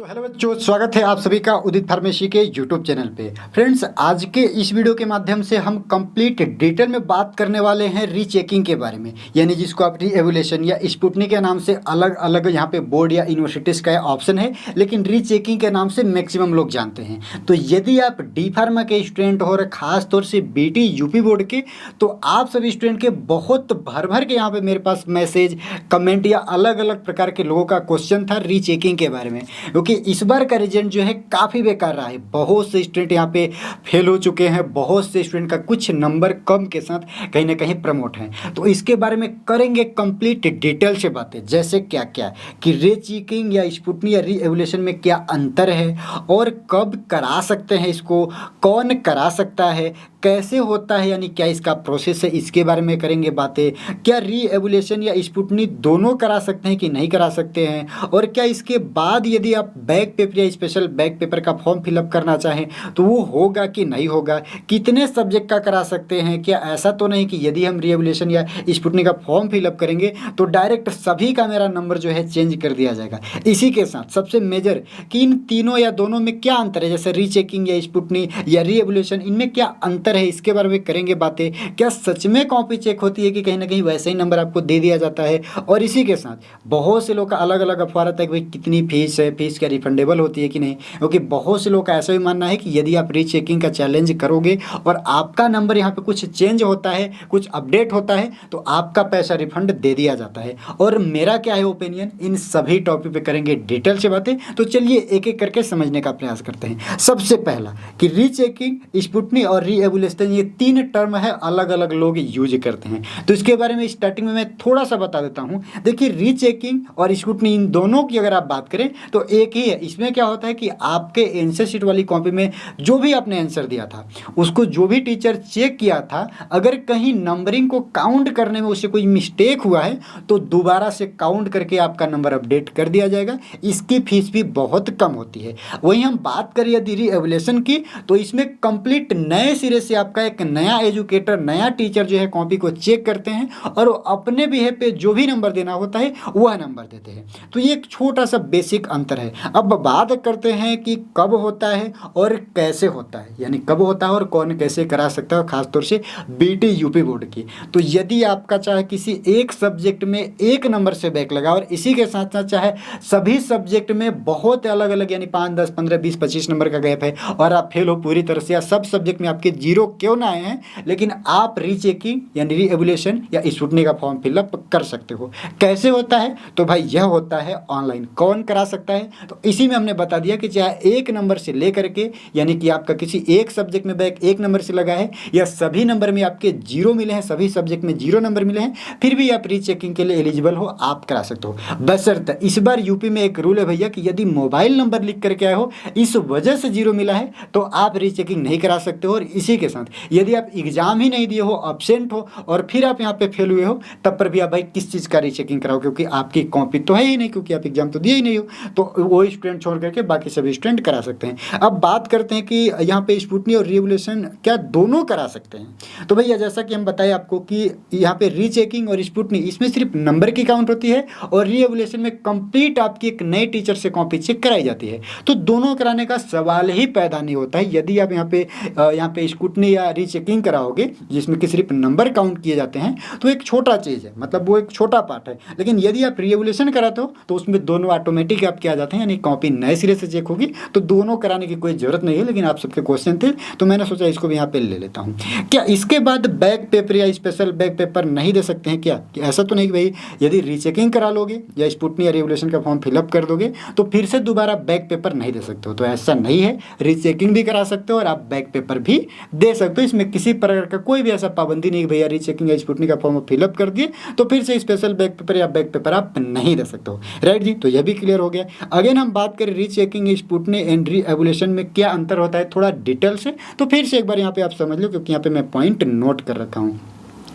तो हेलो बच्चों, स्वागत है आप सभी का उदित फार्मेसी के यूट्यूब चैनल पे। फ्रेंड्स, आज के इस वीडियो के माध्यम से हम कंप्लीट डिटेल में बात करने वाले हैं रीचेकिंग के बारे में, यानी जिसको आप रीएवुलेशन या स्पुटनिक के नाम से अलग अलग यहाँ पे बोर्ड या यूनिवर्सिटीज़ का ऑप्शन है, लेकिन रीचेकिंग के नाम से मैक्सिमम लोग जानते हैं। तो यदि आप डी फार्मा के स्टूडेंट हो और खास तौर से बीटी यूपी बोर्ड के, तो आप सभी स्टूडेंट के बहुत भर भर के यहाँ पे मेरे पास मैसेज, कमेंट या अलग अलग प्रकार के लोगों का क्वेश्चन था रीचेकिंग के बारे में, क्योंकि इस बार का रिजल्ट जो है काफ़ी बेकार रहा है। बहुत से स्टूडेंट यहाँ पे फेल हो चुके हैं, बहुत से स्टूडेंट का कुछ नंबर कम के साथ कहीं ना कहीं प्रमोट हैं। तो इसके बारे में करेंगे कंप्लीट डिटेल से बातें, जैसे क्या क्या कि रीचेकिंग या स्पुटनिक या रीएवुलेशन में क्या अंतर है और कब करा सकते हैं इसको, कौन करा सकता है, कैसे होता है, यानी क्या इसका प्रोसेस है, इसके बारे में करेंगे बातें। क्या रीएवुलेशन या स्पुटनिक दोनों करा सकते हैं कि नहीं करा सकते हैं, और क्या इसके बाद यदि आप बैक पेपर या स्पेशल बैक पेपर का फॉर्म फिलअप करना चाहें तो वो होगा कि नहीं होगा, कितने सब्जेक्ट का करा सकते हैं। क्या ऐसा तो नहीं कि यदि हम रीएवुलेशन या स्पुटनिक का फॉर्म फिलअप करेंगे तो डायरेक्ट सभी का मेरा नंबर जो है चेंज कर दिया जाएगा। इसी के साथ सबसे मेजर कि इन तीनों या दोनों में क्या अंतर है, जैसे रीचेकिंग या स्पुटनिक या रीएवुलेशन, इनमें क्या अंतर है, इसके बारे में करेंगे बातें। क्या सच में कॉपी चेक होती है कि कहीं ना कहीं वैसे ही नंबर आपको दे दिया जाता है। और इसी के साथ बहुत से लोग का अलग अलग अफवाह रहता है कि भाई कितनी फीस है, फीस क्या रिफंडेबल होती है कि नहीं, क्योंकि बहुत से लोग का ऐसा भी मानना है कि यदि आप रीचेकिंग का चैलेंज करोगे और आपका नंबर यहाँ पे कुछ चेंज होता है, कुछ अपडेट होता है, तो आपका पैसा रिफंड दे दिया जाता है। और मेरा क्या है ओपिनियन, इन सभी टॉपिक पे करेंगे डिटेल से बातें। तो चलिए एक एक करके समझने का प्रयास करते हैं। सबसे पहला कि रीचेकिंग, स्पुटनिक और रीएवुलेशन, ये तीन टर्म है, अलग अलग लोग यूज करते हैं। तो इसके बारे में स्टार्टिंग में मैं थोड़ा सा बता देता हूँ। देखिए, रीचेकिंग और स्पुटनिक इन दोनों की अगर आप बात करें तो एक ही है। इसमें क्या होता है कि आपके आंसर शीट वाली कॉपी में जो भी आपने आंसर दिया था, उसको जो भी टीचर चेक किया था, अगर कहीं नंबरिंग को काउंट करने में उससे कोई मिस्टेक हुआ है तो दोबारा से काउंट करके आपका नंबर अपडेट कर दिया जाएगा। इसकी फीस भी बहुत कम होती है। वहीं हम बात करें यदि रीएवुलेशन की, तो इसमें कंप्लीट नए सिरे से आपका एक नया एजुकेटर, नया टीचर जो है कॉपी को चेक करते हैं और वो अपने बिहेव पे जो भी नंबर देना होता है वह नंबर देते हैं। तो ये एक छोटा सा बेसिक अंतर है। अब बात करते हैं कि कब होता है और कैसे होता है, यानी कब होता है और कौन कैसे करा सकता है, खासतौर से बीटी यूपी बोर्ड की। तो यदि आपका चाहे किसी एक सब्जेक्ट में एक नंबर से बैक लगा और इसी के साथ साथ चाहे सभी सब्जेक्ट में बहुत अलग अलग यानी 5, 10, 15, 20, 25 नंबर का गैप है और आप फेल हो पूरी तरह से, या सब सब्जेक्ट में आपके जीरो क्यों ना आए हैं, लेकिन आप रीचेकिंग यानी रीएवुलेशन या स्पुटनिक का फॉर्म फिलअप कर सकते हो। कैसे होता है, तो भाई यह होता है ऑनलाइन। कौन करा सकता है, तो इसी में हमने बता दिया कि चाहे एक नंबर से लेकर के, यानी कि आपका किसी एक सब्जेक्ट में बैक एक नंबर से लगा है या सभी नंबर में आपके जीरो मिले हैं, सभी सब्जेक्ट में जीरो नंबर मिले हैं, फिर भी आप रीचेकिंग के लिए एलिजिबल हो, आप करा सकते हो। बशर्ते इस बार यूपी में एक रूल है भैया कि यदि मोबाइल नंबर लिख करके आए हो, इस वजह से जीरो मिला है, तो आप रीचेकिंग नहीं करा सकते हो। और इसी के साथ यदि आप एग्जाम ही नहीं दिए हो, अब्सेंट हो और फिर आप यहाँ पे फेल हुए हो, तब पर भी आप भाई किस चीज़ का रीचेकिंग कराओ, क्योंकि आपकी कॉपी तो है ही नहीं, क्योंकि आप एग्जाम तो दिए ही नहीं हो। तो वो स्टूडेंट छोड़ करके बाकी सभी स्टूडेंट करा सकते हैं। अब बात करते हैं कि यहाँ पे स्पुटनिक और रीएवुलेशन क्या दोनों करा सकते हैं। तो भैया जैसा कि हम बताएं आपको कि यहाँ पे रीचेकिंग और स्पुटनिक, इसमें सिर्फ नंबर की काउंट होती है और रीएवुलेशन में कंप्लीट आपकी एक नए टीचर से कॉपी चेक कराई जाती है। तो दोनों कराने का सवाल ही पैदा नहीं होता है। यदि आप यहाँ पे स्पुटनिक या रीचेकिंग कराओगे जिसमें कि सिर्फ नंबर काउंट किए जाते हैं, तो एक छोटा चीज़ है, मतलब वो एक छोटा पार्ट है। लेकिन यदि आप रीएवुलेशन कराते हो तो उसमें दोनों ऑटोमेटिक आपके आ जाते हैं, यानी कॉपी नए सिरे से चेक होगी। तो दोनों कराने की कोई ज़रूरत नहीं है, लेकिन आप सबके क्वेश्चन थे तो मैंने सोचा इसको भी यहाँ पे ले लेता हूँ। क्या इसके बाद बैक पेपर या स्पेशल बैक पेपर नहीं दे सकते हैं क्या? ऐसा तो नहीं कि भाई यदि रीचेकिंग करा लोगे या स्पुटनिक या रीएवुलेशन का फॉर्म फिलअप कर दोगे तो फिर से दोबारा बैक पेपर नहीं दे सकते हो। तो ऐसा नहीं है, रीचेकिंग भी करा सकते हो और आप बैक पेपर भी दे सकते हो। इसमें किसी प्रकार का कोई भी ऐसा पाबंदी नहीं कि भैया रीचेकिंग या स्पुटनिक का फॉर्म फिलअप कर दिए तो फिर से स्पेशल बैक पेपर या बैक पेपर आप नहीं दे सकते हो। राइट जी, तो यह भी क्लियर हो गया। अगेन हम बात करें रीचेकिंग, स्पुटनिक एंड रीएवुलेशन में क्या अंतर होता है थोड़ा डिटेल से, तो फिर से एक बार यहाँ पे आप समझ लो, क्योंकि यहाँ पे मैं पॉइंट नोट कर रखा हूँ।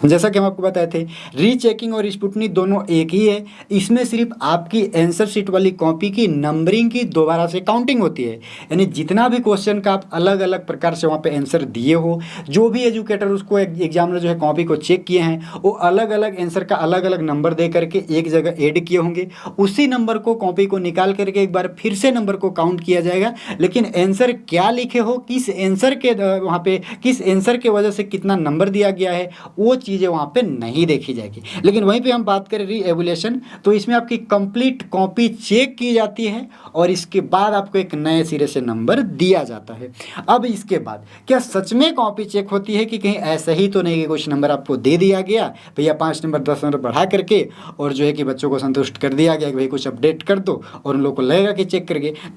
जैसा कि हम आपको बताए थे, रीचेकिंग और स्पुटनी दोनों एक ही है। इसमें सिर्फ आपकी आंसर शीट वाली कॉपी की नंबरिंग की दोबारा से काउंटिंग होती है, यानी जितना भी क्वेश्चन का आप अलग अलग प्रकार से वहाँ पे आंसर दिए हो, जो भी एजुकेटर उसको एग्जामिनर जो है कॉपी को चेक किए हैं, वो अलग अलग आंसर का अलग अलग नंबर दे करके एक जगह ऐड किए होंगे। उसी नंबर को कॉपी को निकाल करके एक बार फिर से नंबर को काउंट किया जाएगा, लेकिन आंसर क्या लिखे हो, किस आंसर के वहाँ पे किस आंसर के वजह से कितना नंबर दिया गया है, वो चीज़ें वहाँ पे नहीं देखी जाएगी। लेकिन वहीं पे हम बात करें रीएवुलेशन, तो इसमें आपकी कंप्लीट कॉपी चेक की जाती है और इसके बाद आपको एक नए सिरे से नंबर दिया जाता है। अब इसके बाद क्या सच में कॉपी चेक होती है कि कहीं ऐसा ही तो नहीं कि कुछ नंबर आपको दे दिया गया भैया 5 नंबर 10 नंबर बढ़ा करके, और जो है कि बच्चों को संतुष्ट कर दिया गया कि भाई कुछ अपडेट कर दो और उन लोगों को लगेगा कि चेक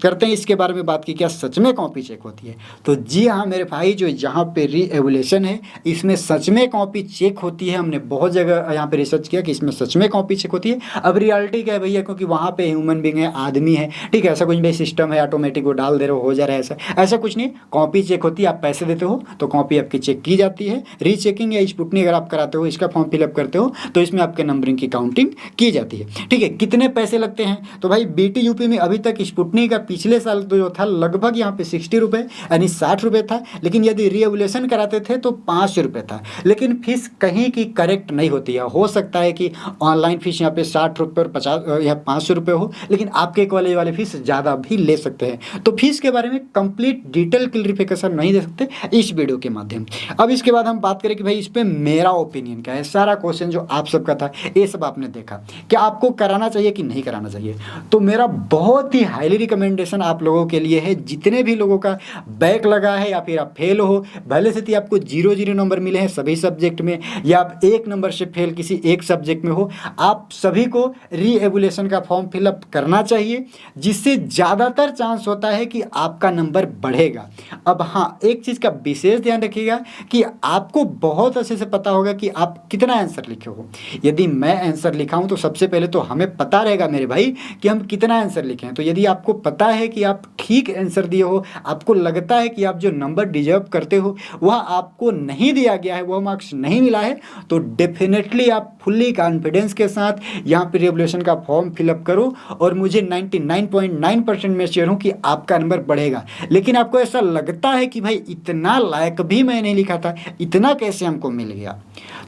करते हैं। इसके बारे में बात की, क्या सच में कॉपी चेक होती है? तो जी हाँ मेरे भाई, जो यहाँ पे रीएवुलेशन है इसमें सच में कॉपी चेक होती है। हमने बहुत जगह यहाँ पे रिसर्च किया कि इसमें सच में कॉपी चेक होती है। अब रियलिटी क्या है भैया, क्योंकि वहाँ पे ह्यूमन बींग है, आदमी है, ठीक है, ऐसा कुछ भी सिस्टम है ऑटोमेटिक वो डाल दे रहे हो जा रहा है, ऐसा कुछ नहीं। कॉपी चेक होती है, आप पैसे देते हो तो कॉपी आपकी चेक की जाती है। रीचेकिंग या स्पुटनी अगर आप कराते हो, इसका फॉर्म फिलअप करते हो, तो इसमें आपके नंबरिंग की काउंटिंग की जाती है, ठीक है। कितने पैसे लगते हैं? तो भाई बीटी यूपी में अभी तक स्पुटनी का पिछले साल जो था लगभग यहाँ पे 60 रुपये यानी 60 रुपये था, लेकिन यदि रीएवुलेशन कराते थे तो 5 रुपये था। लेकिन फीस कहीं की करेक्ट नहीं होती है, हो सकता है कि ऑनलाइन फीस यहाँ पे 60 रुपये और 50 या 500 रुपये हो, लेकिन आपके कॉलेज वाले फीस ज़्यादा भी ले सकते हैं। तो फीस के बारे में कंप्लीट डिटेल क्लियरिफिकेशन नहीं दे सकते इस वीडियो के माध्यम से। अब इसके बाद हम बात करें कि भाई इस पर मेरा ओपिनियन क्या है। सारा क्वेश्चन जो आप सबका था ये सब आपने देखा, क्या आपको कराना चाहिए कि नहीं कराना चाहिए? तो मेरा बहुत ही हाईली रिकमेंडेशन आप लोगों के लिए है, जितने भी लोगों का बैक लगा है या फिर आप फेल हो, भले से आपको 0 नंबर मिले हैं सभी सब्जेक्ट में, या आप 1 नंबर से फेल किसी एक सब्जेक्ट में हो, आप सभी को रीएवुलेशन का फॉर्म फिलअप करना चाहिए, जिससे ज़्यादातर चांस होता है कि आपका नंबर बढ़ेगा। अब हाँ, एक चीज़ का विशेष ध्यान रखिएगा कि आपको बहुत अच्छे से पता होगा कि आप कितना आंसर लिखे हो। यदि मैं आंसर लिखा हूँ तो सबसे पहले तो हमें पता रहेगा मेरे भाई कि हम कितना आंसर लिखे हैं। तो यदि आपको पता है कि आप ठीक आंसर दिए हो, आपको लगता है कि आप जो नंबर डिजर्व करते हो वह आपको नहीं दिया गया है, वह मार्क्स नहीं मिला है, तो डेफिनेटली आप फुल्ली कॉन्फिडेंस के साथ यहाँ पे रीएवुलेशन का फॉर्म फिलअप करो, और मुझे 99.9% में श्योर हूँ कि आपका नंबर बढ़ेगा। लेकिन आपको ऐसा लगता है कि भाई इतना लायक भी मैं नहीं लिखा था, इतना कैसे हमको मिल गया,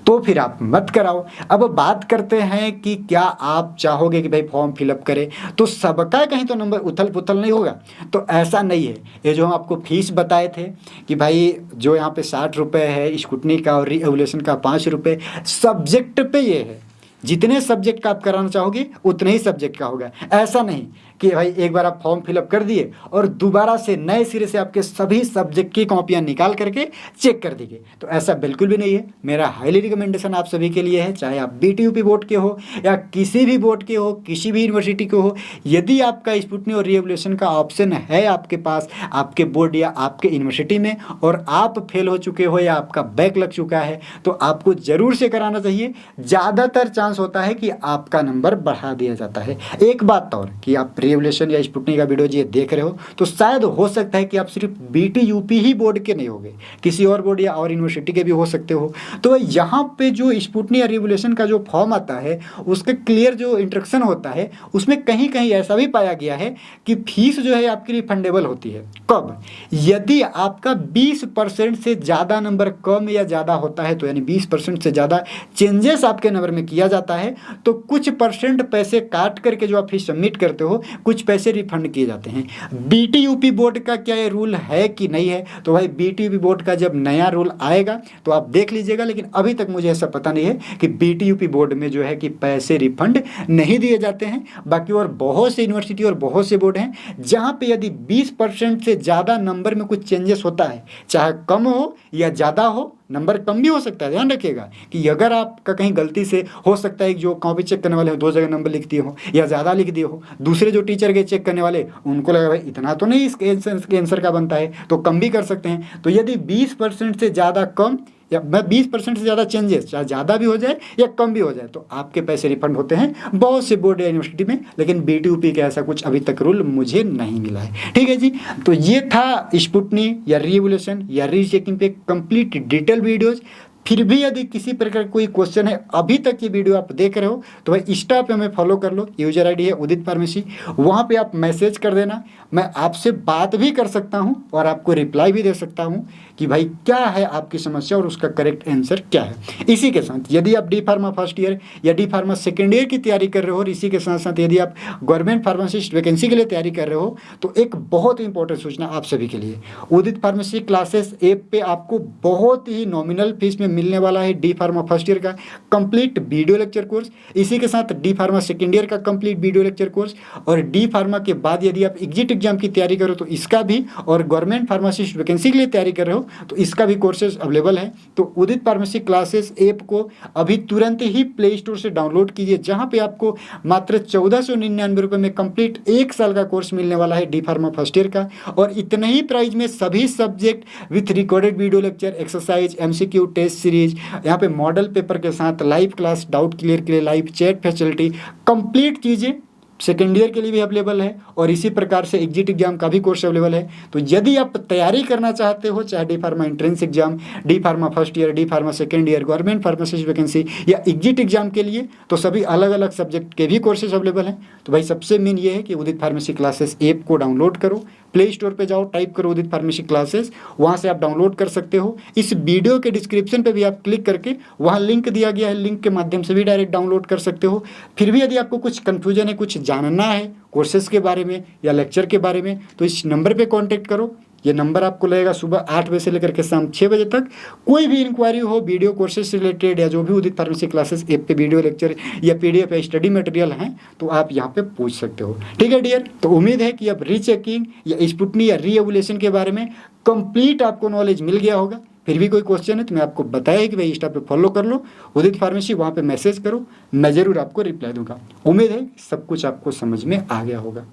तो फिर आप मत कराओ। अब बात करते हैं कि क्या आप चाहोगे कि भाई फॉर्म फिलअप करें तो सबका कहीं तो नंबर उथल पुथल नहीं होगा? तो ऐसा नहीं है। ये जो हम आपको फीस बताए थे कि भाई जो यहाँ पे 60 रुपये है स्कूटनी का और रीएवुलेशन का 5 रुपये, सब्जेक्ट पे ये है। जितने सब्जेक्ट का आप कराना चाहोगे उतने ही सब्जेक्ट का होगा। ऐसा नहीं कि भाई एक बार आप फॉर्म फिलअप कर दिए और दोबारा से नए सिरे से आपके सभी सब्जेक्ट की कॉपियां निकाल करके चेक कर दीजिए, तो ऐसा बिल्कुल भी नहीं है। मेरा हाईली रिकमेंडेशन आप सभी के लिए है, चाहे आप बीटीयूपी बोर्ड के हो या किसी भी बोर्ड के हो, किसी भी यूनिवर्सिटी के हो, यदि आपका स्पुटनी और रीएवुलेशन का ऑप्शन है आपके पास, आपके बोर्ड या आपके यूनिवर्सिटी में, और आप फेल हो चुके हो या आपका बैक लग चुका है, तो आपको ज़रूर से कराना चाहिए। ज़्यादातर चांस होता है कि आपका नंबर बढ़ा दिया जाता है। एक बात और कि आप रीएवुलेशन या स्पुटनी का वीडियो जी देख रहे हो तो शायद हो सकता है कि आप सिर्फ बीटीयूपी ही बोर्ड के नहीं होंगे, किसी और बोर्ड या और यूनिवर्सिटी के भी हो सकते हो। तो यहाँ पे जो स्पुटनी या रीएवुलेशन का जो फॉर्म आता है उसका क्लियर जो इंस्ट्रक्शन होता है उसमें कहीं कहीं ऐसा भी पाया गया है कि फीस जो है आपकी रिफंडेबल होती है। कब? यदि आपका 20% से ज़्यादा नंबर कम या ज़्यादा होता है, तो यानी 20% से ज़्यादा चेंजेस आपके नंबर में किया जाता है, तो कुछ परसेंट पैसे काट करके जो आप फीस सबमिट करते हो कुछ पैसे रिफंड किए जाते हैं। बीटीयूपी बोर्ड का क्या ये रूल है कि नहीं है? तो भाई बीटीयूपी बोर्ड का जब नया रूल आएगा तो आप देख लीजिएगा, लेकिन अभी तक मुझे ऐसा पता नहीं है कि बीटीयूपी बोर्ड में जो है कि पैसे रिफंड नहीं दिए जाते हैं। बाकी और बहुत से यूनिवर्सिटी और बहुत से बोर्ड हैं जहाँ पे यदि 20% से ज़्यादा नंबर में कुछ चेंजेस होता है, चाहे कम हो या ज़्यादा हो, नंबर कम भी हो सकता है। ध्यान रखिएगा कि अगर आपका कहीं गलती से हो सकता है कि जो कॉपी चेक करने वाले हो 2 जगह नंबर लिख दिए हो या ज़्यादा लिख दिए हो, दूसरे जो टीचर के चेक करने वाले उनको लगा भाई इतना तो नहीं इसके आंसर का बनता है, तो कम भी कर सकते हैं। तो यदि 20% से ज़्यादा कम या 20% से ज़्यादा चेंजेस, चाहे ज़्यादा भी हो जाए या कम भी हो जाए, तो आपके पैसे रिफंड होते हैं बहुत से बोर्ड या यूनिवर्सिटी में। लेकिन बीटीयूपी का ऐसा कुछ अभी तक रूल मुझे नहीं मिला है। ठीक है जी, तो ये था स्पुटनी या रीएवुलेशन या रीचेकिंग पे कंप्लीट डिटेल वीडियोज़। फिर भी यदि किसी प्रकार कोई क्वेश्चन है, अभी तक ये वीडियो आप देख रहे हो, तो भाई इंस्टा पे हमें फॉलो कर लो, यूजर आईडी है उदित फार्मेसी, वहाँ पे आप मैसेज कर देना। मैं आपसे बात भी कर सकता हूँ और आपको रिप्लाई भी दे सकता हूँ कि भाई क्या है आपकी समस्या और उसका करेक्ट आंसर क्या है। इसी के साथ यदि आप डी फार्मा फर्स्ट ईयर या डी फार्मा सेकेंड ईयर की तैयारी कर रहे हो और इसी के साथ साथ यदि आप गवर्नमेंट फार्मासिस्ट वैकेंसी के लिए तैयारी कर रहे हो, तो एक बहुत इंपॉर्टेंट सूचना आप सभी के लिए, उदित फार्मेसी क्लासेस ऐप पे आपको बहुत ही नॉमिनल फीस में मिलने वाला है डी फार्मा फर्स्ट ईयर का कंप्लीट वीडियो लेक्चर कोर्स, इसी के साथ डी फार्मा सेकेंड ईयर का कंप्लीट वीडियो लेक्चर कोर्स, और डी फार्मा के बाद यदि आप एग्जिट एग्जाम की तैयारी करो तो इसका भी, और गवर्नमेंट फार्मासिस्ट वैकेंसी के लिए तैयारी कर रहे हो तो इसका भी कोर्सेज अवेलेबल है। तो उदित फार्मेसी क्लासेस ऐप को अभी तुरंत ही प्ले स्टोर से डाउनलोड कीजिए, जहां पे आपको मात्र 1499 रुपये में कंप्लीट 1 साल का कोर्स मिलने वाला है डी फार्मा फर्स्ट ईयर का, और इतने ही प्राइस में सभी subject with recorded video lecture, exercise, MCQ test series, यहाँ पे मॉडल पेपर के साथ लाइव क्लास, डाउट क्लियर के लिए लाइव चैट फैसिलिटी, कंप्लीट चीज़ें सेकेंड ईयर के लिए भी अवेलेबल है, और इसी प्रकार से एग्जिट एग्जाम का भी कोर्स अवेलेबल है। तो यदि आप तैयारी करना चाहते हो, चाहे D pharma entrance exam, D pharma first year, D pharma second year, government pharmacist vacancy या एग्जिट एग्जाम के लिए, तो सभी अलग अलग सब्जेक्ट के भी कोर्सेज अवेलेबल हैं। तो भाई सबसे मेन ये है कि उदित फार्मेसी क्लासेस ऐप को डाउनलोड करो, प्ले स्टोर पे जाओ, टाइप करो उदित फार्मेसी क्लासेस, वहाँ से आप डाउनलोड कर सकते हो। इस वीडियो के डिस्क्रिप्शन पे भी आप क्लिक करके वहाँ लिंक दिया गया है, लिंक के माध्यम से भी डायरेक्ट डाउनलोड कर सकते हो। फिर भी यदि आपको कुछ कन्फ्यूजन है, कुछ जानना है कोर्सेज के बारे में या लेक्चर के बारे में, तो इस नंबर पे कांटेक्ट करो। ये नंबर आपको लगेगा सुबह 8 बजे से लेकर के शाम 6 बजे तक। कोई भी इंक्वायरी हो वीडियो कोर्सेज से रिलेटेड या जो भी उदित फार्मेसी क्लासेस ऐप पे वीडियो लेक्चर या पीडीएफ या स्टडी मटेरियल हैं, तो आप यहाँ पे पूछ सकते हो। ठीक है डियर, तो उम्मीद है कि अब रीचेकिंग या स्पुटनी या रीएवोल्यूशन के बारे में कंप्लीट आपको नॉलेज मिल गया होगा। फिर भी कोई क्वेश्चन है तो मैं आपको बताया कि भाई इंस्टा पे फॉलो कर लो उदित फार्मेसी, वहाँ पे मैसेज करो, मैं ज़रूर आपको रिप्लाई दूंगा। उम्मीद है सब कुछ आपको समझ में आ गया होगा।